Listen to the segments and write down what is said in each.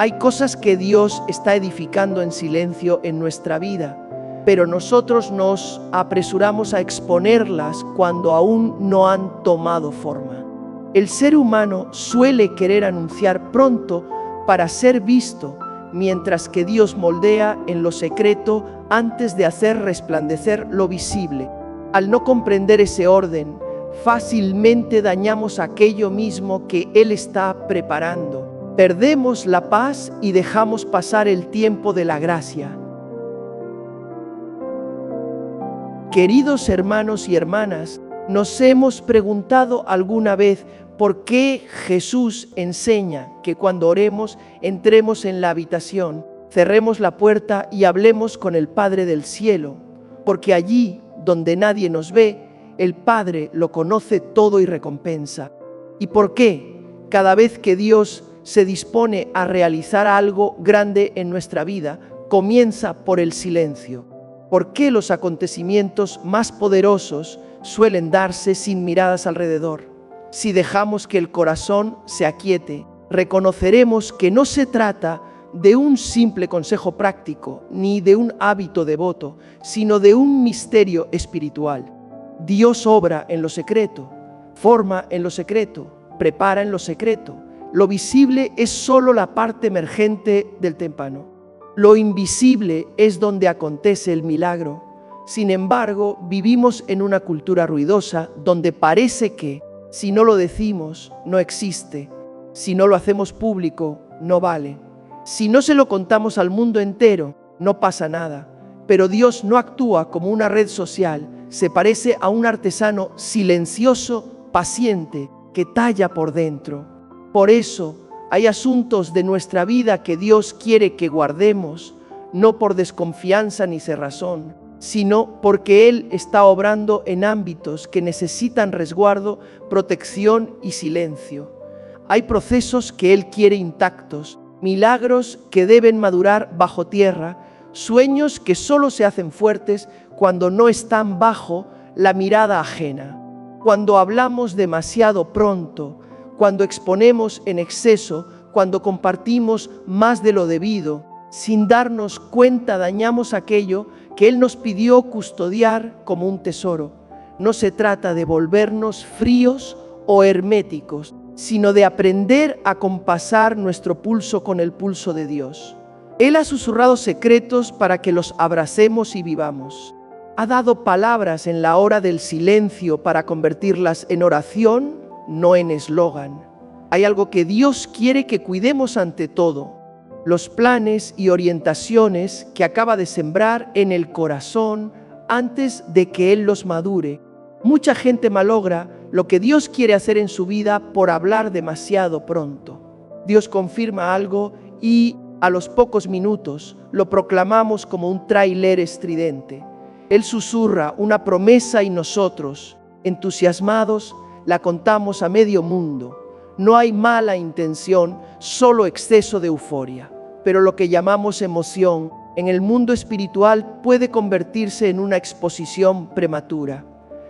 Hay cosas que Dios está edificando en silencio en nuestra vida, pero nosotros nos apresuramos a exponerlas cuando aún no han tomado forma. El ser humano suele querer anunciar pronto para ser visto, mientras que Dios moldea en lo secreto antes de hacer resplandecer lo visible. Al no comprender ese orden, fácilmente dañamos aquello mismo que Él está preparando. Perdemos la paz y dejamos pasar el tiempo de la gracia. Queridos hermanos y hermanas, ¿nos hemos preguntado alguna vez por qué Jesús enseña que cuando oremos entremos en la habitación, cerremos la puerta y hablemos con el Padre del cielo? Porque allí, donde nadie nos ve, el Padre lo conoce todo y recompensa. ¿Y por qué? Cada vez que Dios se dispone a realizar algo grande en nuestra vida, comienza por el silencio. ¿Por qué los acontecimientos más poderosos suelen darse sin miradas alrededor? Si dejamos que el corazón se aquiete, reconoceremos que no se trata de un simple consejo práctico, ni de un hábito devoto, sino de un misterio espiritual. Dios obra en lo secreto, forma en lo secreto, prepara en lo secreto. Lo visible es solo la parte emergente del témpano. Lo invisible es donde acontece el milagro. Sin embargo, vivimos en una cultura ruidosa donde parece que, si no lo decimos, no existe. Si no lo hacemos público, no vale. Si no se lo contamos al mundo entero, no pasa nada. Pero Dios no actúa como una red social, se parece a un artesano silencioso, paciente, que talla por dentro. Por eso, hay asuntos de nuestra vida que Dios quiere que guardemos, no por desconfianza ni cerrazón, sino porque Él está obrando en ámbitos que necesitan resguardo, protección y silencio. Hay procesos que Él quiere intactos, milagros que deben madurar bajo tierra, sueños que solo se hacen fuertes cuando no están bajo la mirada ajena. Cuando hablamos demasiado pronto, cuando exponemos en exceso, cuando compartimos más de lo debido, sin darnos cuenta dañamos aquello que Él nos pidió custodiar como un tesoro. No se trata de volvernos fríos o herméticos, sino de aprender a compasar nuestro pulso con el pulso de Dios. Él ha susurrado secretos para que los abracemos y vivamos. Ha dado palabras en la hora del silencio para convertirlas en oración, no en eslogan. Hay algo que Dios quiere que cuidemos ante todo: los planes y orientaciones que acaba de sembrar en el corazón antes de que Él los madure. Mucha gente malogra lo que Dios quiere hacer en su vida por hablar demasiado pronto. Dios confirma algo y a los pocos minutos lo proclamamos como un tráiler estridente. Él susurra una promesa y nosotros, entusiasmados, la contamos a medio mundo. No hay mala intención, solo exceso de euforia. Pero lo que llamamos emoción en el mundo espiritual puede convertirse en una exposición prematura.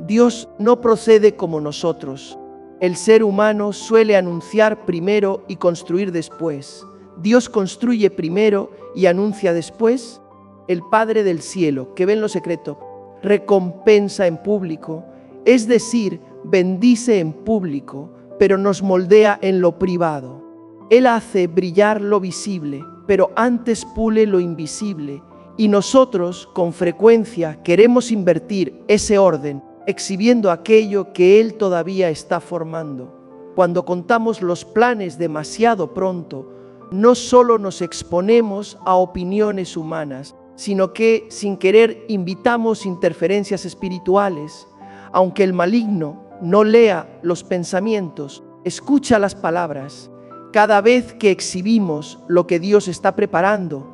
Dios no procede como nosotros. El ser humano suele anunciar primero y construir después. Dios construye primero y anuncia después. El Padre del cielo, que ve en lo secreto, recompensa en público, es decir, bendice en público, pero nos moldea en lo privado. Él hace brillar lo visible, pero antes pule lo invisible, y nosotros con frecuencia queremos invertir ese orden, exhibiendo aquello que Él todavía está formando. Cuando contamos los planes demasiado pronto, no solo nos exponemos a opiniones humanas, sino que sin querer invitamos interferencias espirituales. Aunque el maligno no lea los pensamientos, escucha las palabras. Cada vez que exhibimos lo que Dios está preparando,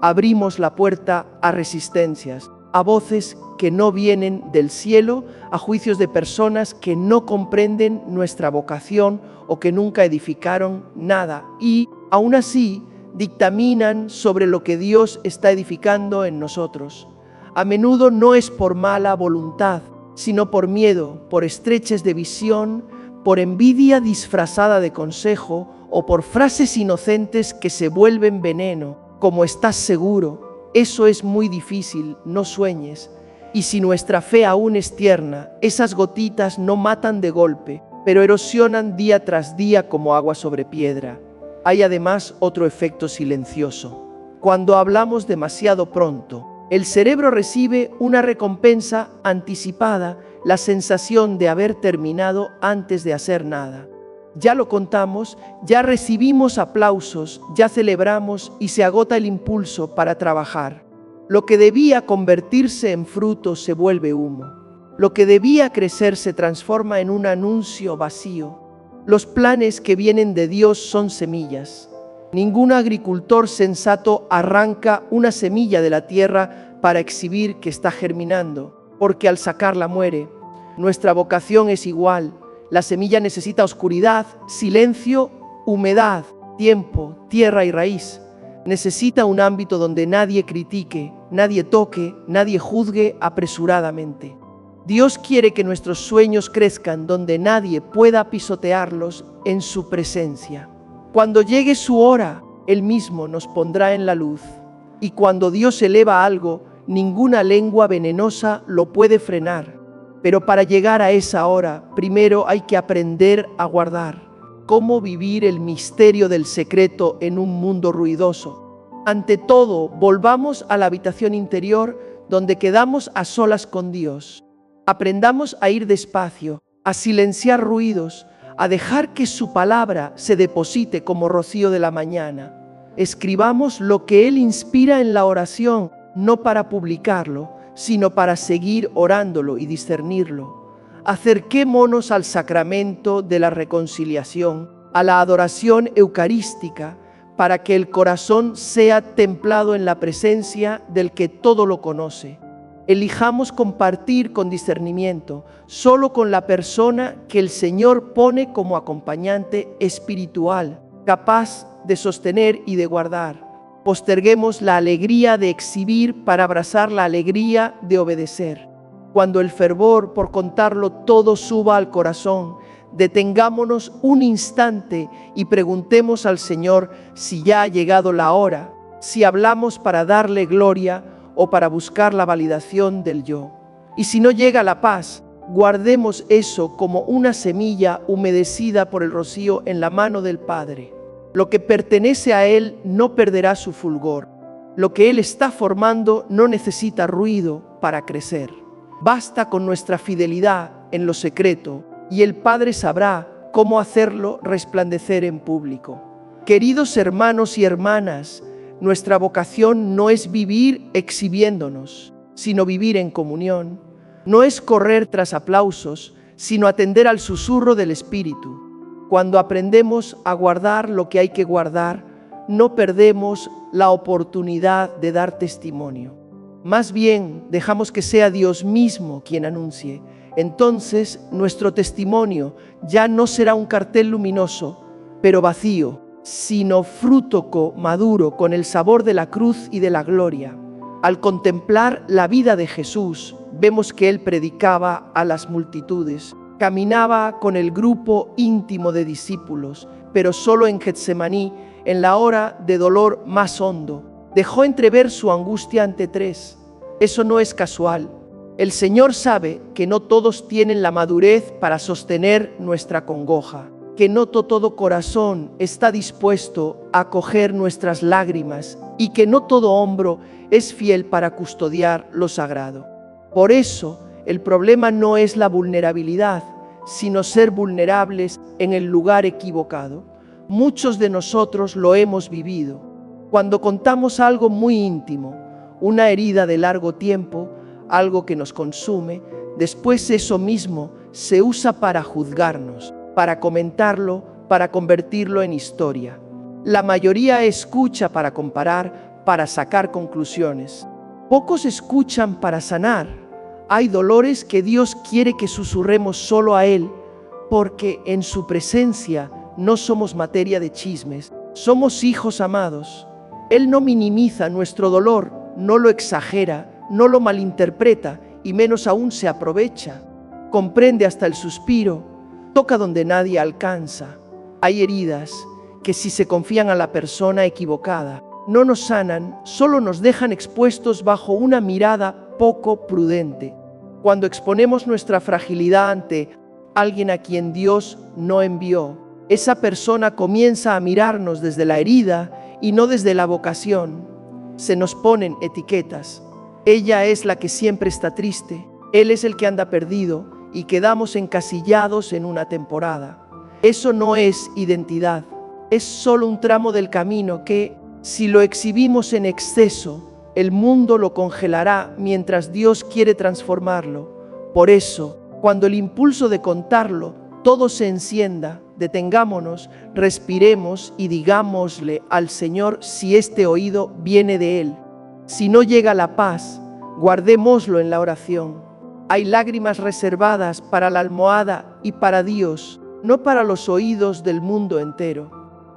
abrimos la puerta a resistencias, a voces que no vienen del cielo, a juicios de personas que no comprenden nuestra vocación o que nunca edificaron nada y, aún así, dictaminan sobre lo que Dios está edificando en nosotros. A menudo no es por mala voluntad, sino por miedo, por estrechez de visión, por envidia disfrazada de consejo o por frases inocentes que se vuelven veneno, como ¿estás seguro? Eso es muy difícil, no sueñes. Y si nuestra fe aún es tierna, esas gotitas no matan de golpe, pero erosionan día tras día como agua sobre piedra. Hay además otro efecto silencioso. Cuando hablamos demasiado pronto, el cerebro recibe una recompensa anticipada, la sensación de haber terminado antes de hacer nada. Ya lo contamos, ya recibimos aplausos, ya celebramos y se agota el impulso para trabajar. Lo que debía convertirse en fruto se vuelve humo. Lo que debía crecer se transforma en un anuncio vacío. Los planes que vienen de Dios son semillas. Ningún agricultor sensato arranca una semilla de la tierra para exhibir que está germinando, porque al sacarla muere. Nuestra vocación es igual. La semilla necesita oscuridad, silencio, humedad, tiempo, tierra y raíz. Necesita un ámbito donde nadie critique, nadie toque, nadie juzgue apresuradamente. Dios quiere que nuestros sueños crezcan donde nadie pueda pisotearlos en su presencia. Cuando llegue su hora, Él mismo nos pondrá en la luz. Y cuando Dios eleva algo, ninguna lengua venenosa lo puede frenar. Pero para llegar a esa hora, primero hay que aprender a guardar. ¿Cómo vivir el misterio del secreto en un mundo ruidoso? Ante todo, volvamos a la habitación interior donde quedamos a solas con Dios. Aprendamos a ir despacio, a silenciar ruidos, a dejar que su palabra se deposite como rocío de la mañana. Escribamos lo que Él inspira en la oración, no para publicarlo, sino para seguir orándolo y discernirlo. Acerquémonos al sacramento de la reconciliación, a la adoración eucarística, para que el corazón sea templado en la presencia del que todo lo conoce. Elijamos compartir con discernimiento, solo con la persona que el Señor pone como acompañante espiritual, capaz de sostener y de guardar. Posterguemos la alegría de exhibir para abrazar la alegría de obedecer. Cuando el fervor por contarlo todo suba al corazón, detengámonos un instante y preguntemos al Señor si ya ha llegado la hora, si hablamos para darle gloria o para buscar la validación del yo. Y si no llega la paz, guardemos eso como una semilla humedecida por el rocío en la mano del Padre. Lo que pertenece a Él no perderá su fulgor. Lo que Él está formando no necesita ruido para crecer. Basta con nuestra fidelidad en lo secreto y el Padre sabrá cómo hacerlo resplandecer en público. Queridos hermanos y hermanas, nuestra vocación no es vivir exhibiéndonos, sino vivir en comunión. No es correr tras aplausos, sino atender al susurro del Espíritu. Cuando aprendemos a guardar lo que hay que guardar, no perdemos la oportunidad de dar testimonio. Más bien, dejamos que sea Dios mismo quien anuncie. Entonces, nuestro testimonio ya no será un cartel luminoso, pero vacío, sino fruto maduro con el sabor de la cruz y de la gloria. Al contemplar la vida de Jesús, vemos que Él predicaba a las multitudes. Caminaba con el grupo íntimo de discípulos, pero solo en Getsemaní, en la hora de dolor más hondo, dejó entrever su angustia ante tres. Eso no es casual. El Señor sabe que no todos tienen la madurez para sostener nuestra congoja, que no todo corazón está dispuesto a acoger nuestras lágrimas y que no todo hombro es fiel para custodiar lo sagrado. Por eso, el problema no es la vulnerabilidad, sino ser vulnerables en el lugar equivocado. Muchos de nosotros lo hemos vivido. Cuando contamos algo muy íntimo, una herida de largo tiempo, algo que nos consume, después eso mismo se usa para juzgarnos, para comentarlo, para convertirlo en historia. La mayoría escucha para comparar, para sacar conclusiones. Pocos escuchan para sanar. Hay dolores que Dios quiere que susurremos solo a Él, porque en su presencia no somos materia de chismes, somos hijos amados. Él no minimiza nuestro dolor, no lo exagera, no lo malinterpreta y menos aún se aprovecha. Comprende hasta el suspiro, toca donde nadie alcanza. Hay heridas que si se confían a la persona equivocada, no nos sanan, solo nos dejan expuestos bajo una mirada poco prudente. Cuando exponemos nuestra fragilidad ante alguien a quien Dios no envió, esa persona comienza a mirarnos desde la herida y no desde la vocación. Se nos ponen etiquetas. Ella es la que siempre está triste, él es el que anda perdido y quedamos encasillados en una temporada. Eso no es identidad, es solo un tramo del camino que, si lo exhibimos en exceso, el mundo lo congelará mientras Dios quiere transformarlo. Por eso, cuando el impulso de contarlo todo se encienda, detengámonos, respiremos y digámosle al Señor si este oído viene de Él. Si no llega la paz, guardémoslo en la oración. Hay lágrimas reservadas para la almohada y para Dios, no para los oídos del mundo entero.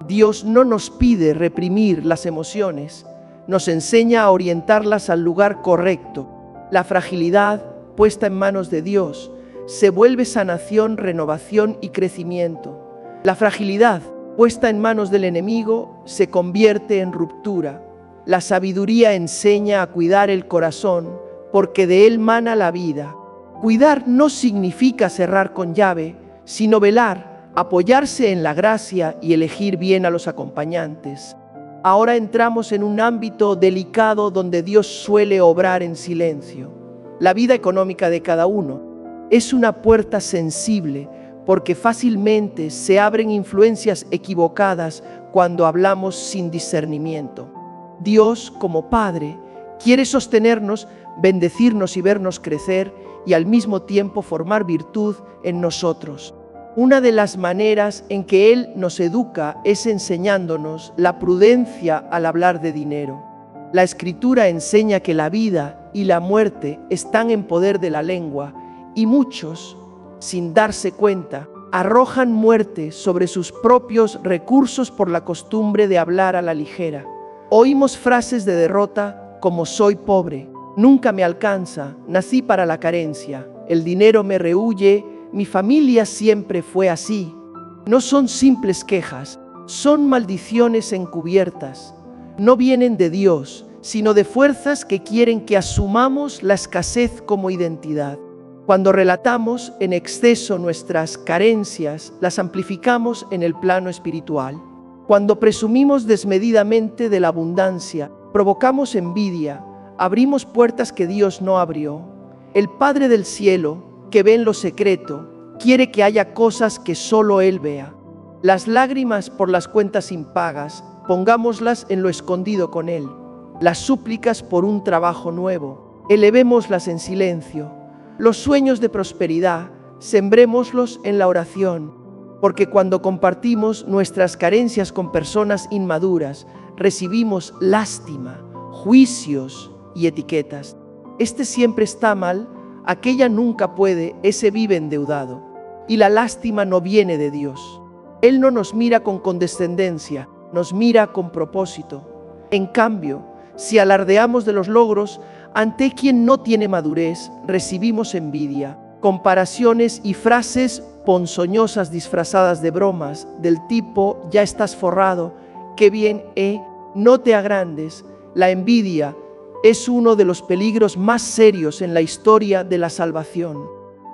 Dios no nos pide reprimir las emociones, nos enseña a orientarlas al lugar correcto. La fragilidad, puesta en manos de Dios, se vuelve sanación, renovación y crecimiento. La fragilidad, puesta en manos del enemigo, se convierte en ruptura. La sabiduría enseña a cuidar el corazón, porque de él mana la vida. Cuidar no significa cerrar con llave, sino velar, apoyarse en la gracia y elegir bien a los acompañantes. Ahora entramos en un ámbito delicado donde Dios suele obrar en silencio. La vida económica de cada uno es una puerta sensible porque fácilmente se abren influencias equivocadas cuando hablamos sin discernimiento. Dios, como Padre, quiere sostenernos, bendecirnos y vernos crecer y al mismo tiempo formar virtud en nosotros. Una de las maneras en que Él nos educa es enseñándonos la prudencia al hablar de dinero. La Escritura enseña que la vida y la muerte están en poder de la lengua y muchos, sin darse cuenta, arrojan muerte sobre sus propios recursos por la costumbre de hablar a la ligera. Oímos frases de derrota como soy pobre, nunca me alcanza, nací para la carencia, el dinero me rehúye, mi familia siempre fue así. No son simples quejas, son maldiciones encubiertas. No vienen de Dios, sino de fuerzas que quieren que asumamos la escasez como identidad. Cuando relatamos en exceso nuestras carencias, las amplificamos en el plano espiritual. Cuando presumimos desmedidamente de la abundancia, provocamos envidia, abrimos puertas que Dios no abrió. El Padre del cielo, que ve en lo secreto, quiere que haya cosas que solo Él vea. Las lágrimas por las cuentas impagas, pongámoslas en lo escondido con Él. Las súplicas por un trabajo nuevo, elevémoslas en silencio. Los sueños de prosperidad, sembrémoslos en la oración, porque cuando compartimos nuestras carencias con personas inmaduras, recibimos lástima, juicios y etiquetas. Este siempre está mal, aquella nunca puede, ese vive endeudado. Y la lástima no viene de Dios. Él no nos mira con condescendencia, nos mira con propósito. En cambio, si alardeamos de los logros, ante quien no tiene madurez, recibimos envidia, comparaciones y frases ponzoñosas disfrazadas de bromas, del tipo, ya estás forrado, qué bien, no te agrandes. La envidia es uno de los peligros más serios en la historia de la salvación.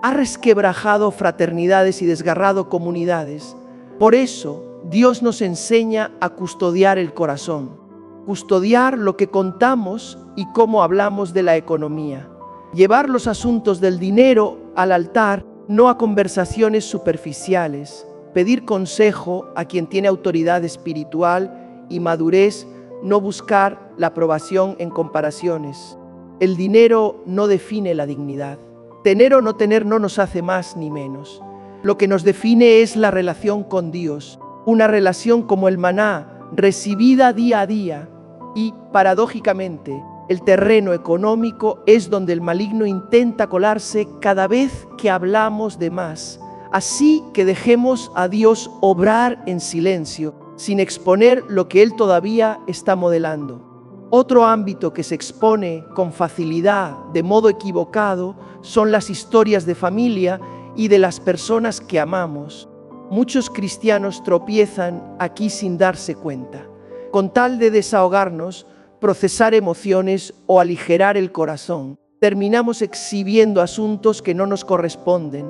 Ha resquebrajado fraternidades y desgarrado comunidades. Por eso, Dios nos enseña a custodiar el corazón, custodiar lo que contamos y cómo hablamos de la economía. Llevar los asuntos del dinero al altar, no a conversaciones superficiales. Pedir consejo a quien tiene autoridad espiritual y madurez, no buscar la aprobación en comparaciones. El dinero no define la dignidad. Tener o no tener no nos hace más ni menos. Lo que nos define es la relación con Dios, una relación como el maná, recibida día a día. Y, paradójicamente, el terreno económico es donde el maligno intenta colarse cada vez que hablamos de más. Así que dejemos a Dios obrar en silencio, sin exponer lo que Él todavía está modelando. Otro ámbito que se expone con facilidad, de modo equivocado, son las historias de familia y de las personas que amamos. Muchos cristianos tropiezan aquí sin darse cuenta. Con tal de desahogarnos, procesar emociones o aligerar el corazón, terminamos exhibiendo asuntos que no nos corresponden.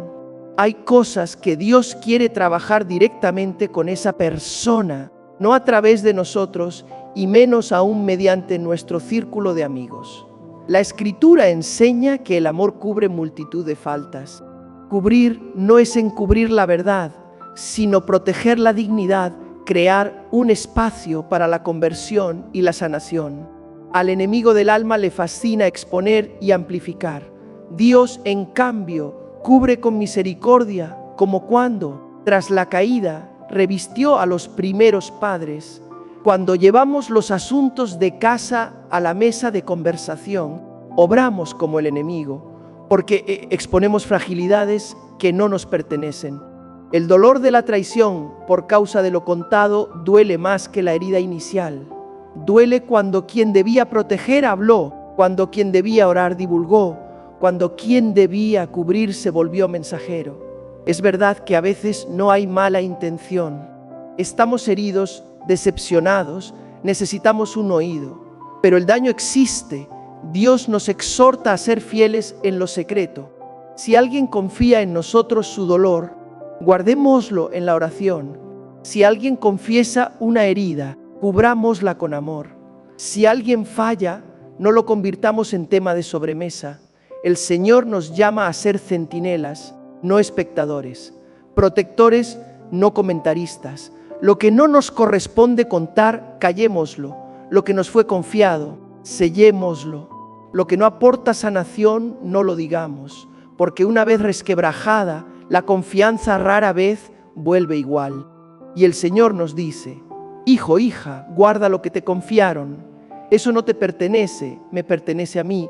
Hay cosas que Dios quiere trabajar directamente con esa persona, no a través de nosotros y menos aún mediante nuestro círculo de amigos. La Escritura enseña que el amor cubre multitud de faltas. Cubrir no es encubrir la verdad, sino proteger la dignidad, crear un espacio para la conversión y la sanación. Al enemigo del alma le fascina exponer y amplificar. Dios, en cambio, cubre con misericordia, como cuando, tras la caída, revistió a los primeros padres. Cuando llevamos los asuntos de casa a la mesa de conversación, obramos como el enemigo, porque exponemos fragilidades que no nos pertenecen. El dolor de la traición por causa de lo contado duele más que la herida inicial. Duele cuando quien debía proteger habló, cuando quien debía orar divulgó, cuando quien debía cubrir se volvió mensajero. Es verdad que a veces no hay mala intención. Estamos heridos, decepcionados, necesitamos un oído. Pero el daño existe. Dios nos exhorta a ser fieles en lo secreto. Si alguien confía en nosotros su dolor, guardémoslo en la oración. Si alguien confiesa una herida, cubrámosla con amor. Si alguien falla, no lo convirtamos en tema de sobremesa. El Señor nos llama a ser centinelas, no espectadores, protectores, no comentaristas. Lo que no nos corresponde contar, callémoslo. Lo que nos fue confiado, sellémoslo. Lo que no aporta sanación, no lo digamos, porque una vez resquebrajada, la confianza rara vez vuelve igual. Y el Señor nos dice: hijo, hija, guarda lo que te confiaron. Eso no te pertenece, me pertenece a mí.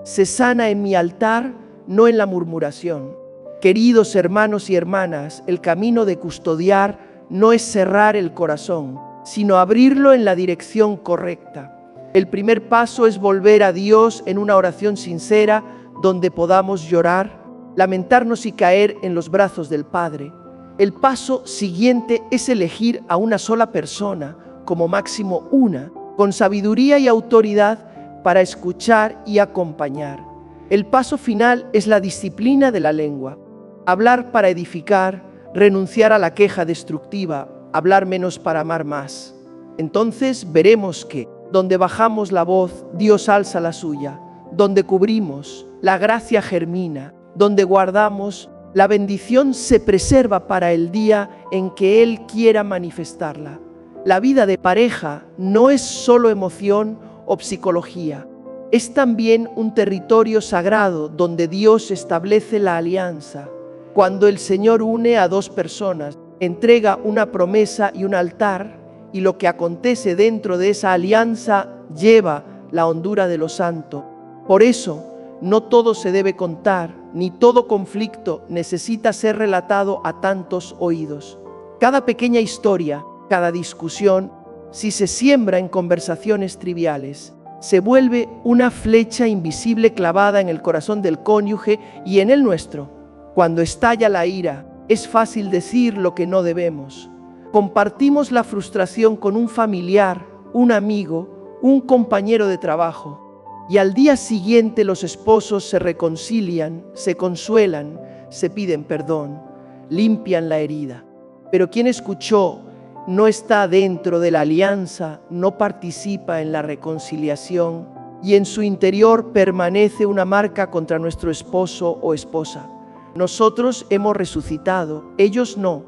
Se sana en mi altar, no en la murmuración. Queridos hermanos y hermanas, el camino de custodiar no es cerrar el corazón, sino abrirlo en la dirección correcta. El primer paso es volver a Dios en una oración sincera, donde podamos llorar, lamentarnos y caer en los brazos del Padre. El paso siguiente es elegir a una sola persona, como máximo una, con sabiduría y autoridad para escuchar y acompañar. El paso final es la disciplina de la lengua. Hablar para edificar, renunciar a la queja destructiva, hablar menos para amar más. Entonces veremos que, donde bajamos la voz, Dios alza la suya. Donde cubrimos, la gracia germina. Donde guardamos, la bendición se preserva para el día en que Él quiera manifestarla. La vida de pareja no es solo emoción o psicología. Es también un territorio sagrado donde Dios establece la alianza. Cuando el Señor une a dos personas, entrega una promesa y un altar, y lo que acontece dentro de esa alianza lleva la hondura de lo santo. Por eso, no todo se debe contar, ni todo conflicto necesita ser relatado a tantos oídos. Cada pequeña historia, cada discusión, si se siembra en conversaciones triviales, se vuelve una flecha invisible clavada en el corazón del cónyuge y en el nuestro. Cuando estalla la ira, es fácil decir lo que no debemos. Compartimos la frustración con un familiar, un amigo, un compañero de trabajo. Y al día siguiente los esposos se reconcilian, se consuelan, se piden perdón, limpian la herida. Pero quien escuchó no está dentro de la alianza, no participa en la reconciliación y en su interior permanece una marca contra nuestro esposo o esposa. Nosotros hemos resucitado, ellos no.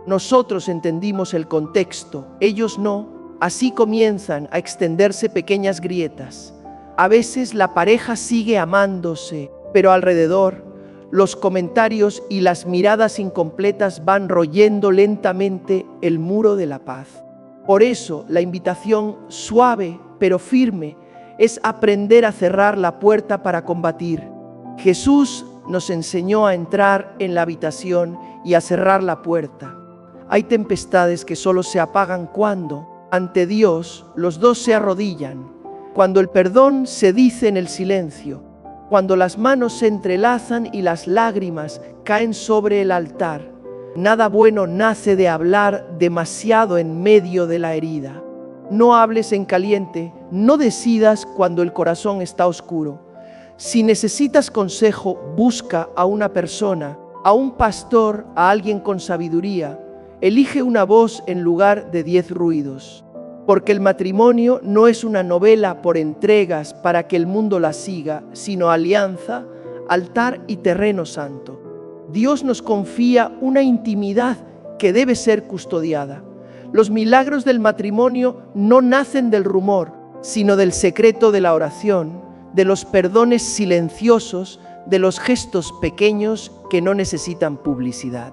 Nosotros entendimos el contexto, ellos no. Así comienzan a extenderse pequeñas grietas. A veces la pareja sigue amándose, pero alrededor los comentarios y las miradas incompletas van royendo lentamente el muro de la paz. Por eso la invitación suave pero firme es aprender a cerrar la puerta para combatir. Jesús nos enseñó a entrar en la habitación y a cerrar la puerta. Hay tempestades que solo se apagan cuando, ante Dios, los dos se arrodillan. Cuando el perdón se dice en el silencio, cuando las manos se entrelazan y las lágrimas caen sobre el altar, Nada bueno nace de hablar demasiado en medio de la herida. No hables en caliente, no decidas cuando el corazón está oscuro. Si necesitas consejo, busca a una persona, a un pastor, a alguien con sabiduría. Elige una voz en lugar de 10 ruidos. Porque el matrimonio no es una novela por entregas para que el mundo la siga, sino alianza, altar y terreno santo. Dios nos confía una intimidad que debe ser custodiada. Los milagros del matrimonio no nacen del rumor, sino del secreto de la oración, de los perdones silenciosos, de los gestos pequeños que no necesitan publicidad.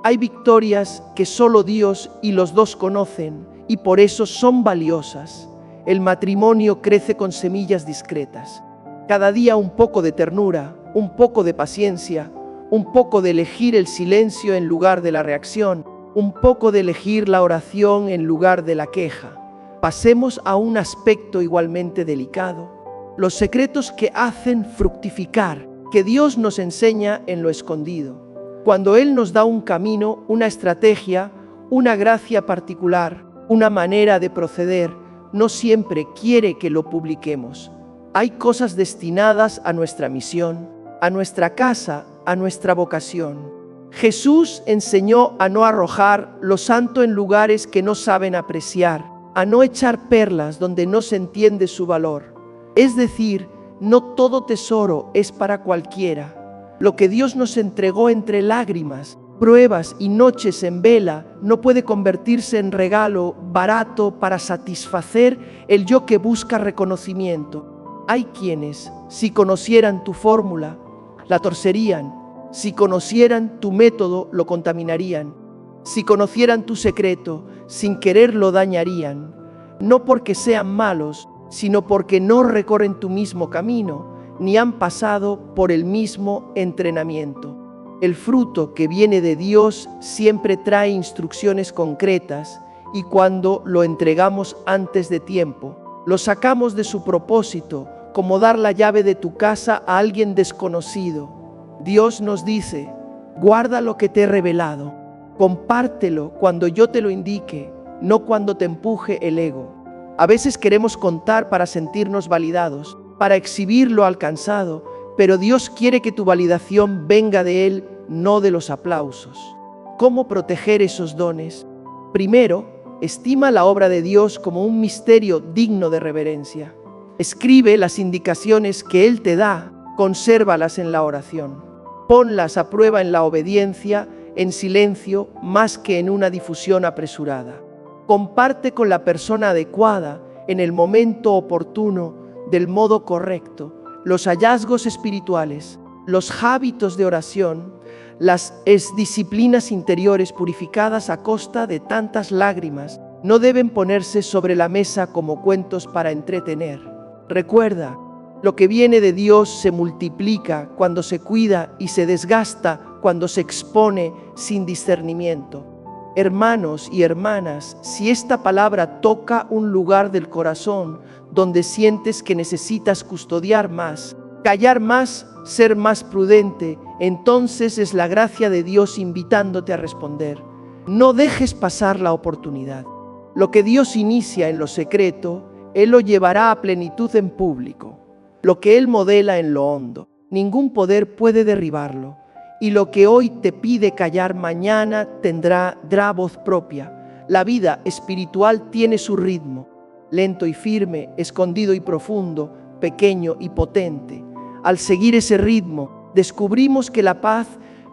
Hay victorias que solo Dios y los dos conocen y por eso son valiosas. El matrimonio crece con semillas discretas. Cada día un poco de ternura, un poco de paciencia, un poco de elegir el silencio en lugar de la reacción, un poco de elegir la oración en lugar de la queja. Pasemos a un aspecto igualmente delicado: los secretos que hacen fructificar, que Dios nos enseña en lo escondido. Cuando Él nos da un camino, una estrategia, una gracia particular, una manera de proceder, no siempre quiere que lo publiquemos. Hay cosas destinadas a nuestra misión, a nuestra casa, a nuestra vocación. Jesús enseñó a no arrojar lo santo en lugares que no saben apreciar, a no echar perlas donde no se entiende su valor. Es decir, no todo tesoro es para cualquiera. Lo que Dios nos entregó entre lágrimas, pruebas y noches en vela no puede convertirse en regalo barato para satisfacer el yo que busca reconocimiento. Hay quienes, si conocieran tu fórmula, la torcerían. Si conocieran tu método, lo contaminarían. Si conocieran tu secreto, sin querer lo dañarían. No porque sean malos, sino porque no recorren tu mismo camino, ni han pasado por el mismo entrenamiento. El fruto que viene de Dios siempre trae instrucciones concretas y cuando lo entregamos antes de tiempo, lo sacamos de su propósito, como dar la llave de tu casa a alguien desconocido. Dios nos dice: guarda lo que te he revelado, compártelo cuando yo te lo indique, no cuando te empuje el ego. A veces queremos contar para sentirnos validados, para exhibir lo alcanzado, pero Dios quiere que tu validación venga de Él, no de los aplausos. ¿Cómo proteger esos dones? Primero, estima la obra de Dios como un misterio digno de reverencia. Escribe las indicaciones que Él te da, consérvalas en la oración. Ponlas a prueba en la obediencia, en silencio, más que en una difusión apresurada. Comparte con la persona adecuada, en el momento oportuno, del modo correcto, los hallazgos espirituales, los hábitos de oración, las disciplinas interiores purificadas a costa de tantas lágrimas, no deben ponerse sobre la mesa como cuentos para entretener. Recuerda, lo que viene de Dios se multiplica cuando se cuida y se desgasta cuando se expone sin discernimiento. Hermanos y hermanas, si esta palabra toca un lugar del corazón donde sientes que necesitas custodiar más, callar más, ser más prudente, entonces es la gracia de Dios invitándote a responder. No dejes pasar la oportunidad. Lo que Dios inicia en lo secreto, Él lo llevará a plenitud en público. Lo que Él modela en lo hondo, ningún poder puede derribarlo. Y lo que hoy te pide callar, mañana tendrá voz propia. La vida espiritual tiene su ritmo, lento y firme, escondido y profundo, pequeño y potente. Al seguir ese ritmo, descubrimos que la paz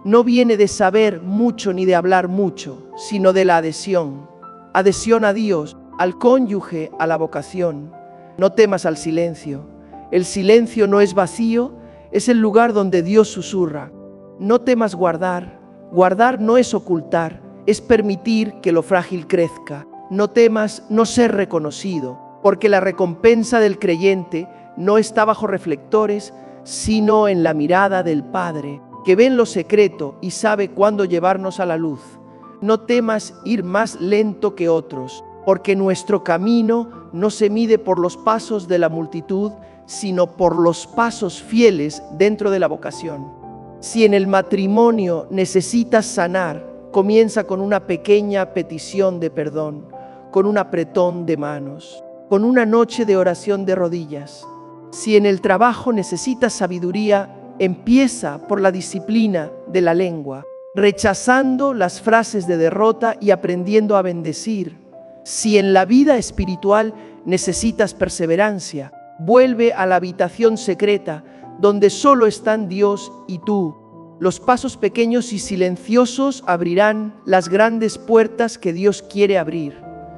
no viene de saber mucho ni de hablar mucho, sino de la adhesión. Adhesión a Dios, al cónyuge, a la vocación. No temas al silencio. El silencio no es vacío, es el lugar donde Dios susurra. No temas guardar. Guardar no es ocultar, es permitir que lo frágil crezca. No temas no ser reconocido, porque la recompensa del creyente no está bajo reflectores, sino en la mirada del Padre, que ve en lo secreto y sabe cuándo llevarnos a la luz. No temas ir más lento que otros, porque nuestro camino no se mide por los pasos de la multitud, sino por los pasos fieles dentro de la vocación. Si en el matrimonio necesitas sanar, comienza con una pequeña petición de perdón, con un apretón de manos, con una noche de oración de rodillas. Si en el trabajo necesitas sabiduría, empieza por la disciplina de la lengua, rechazando las frases de derrota y aprendiendo a bendecir. Si en la vida espiritual necesitas perseverancia, vuelve a la habitación secreta, donde solo están Dios y tú. Los pasos pequeños y silenciosos abrirán las grandes puertas que Dios quiere abrir.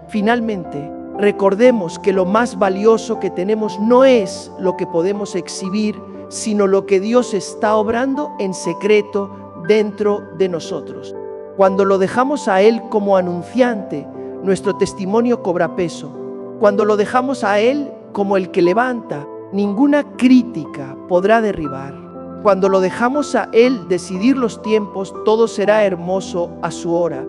Finalmente, recordemos que lo más valioso que tenemos no es lo que podemos exhibir, sino lo que Dios está obrando en secreto dentro de nosotros. Cuando lo dejamos a Él como anunciante, nuestro testimonio cobra peso. Cuando lo dejamos a Él como el que levanta, ninguna crítica podrá derribar. Cuando lo dejamos a Él decidir los tiempos, todo será hermoso a su hora.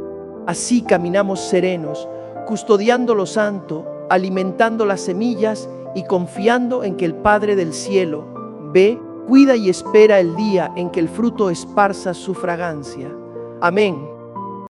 Así caminamos serenos, custodiando lo santo, alimentando las semillas y confiando en que el Padre del cielo ve, cuida y espera el día en que el fruto esparza su fragancia. Amén.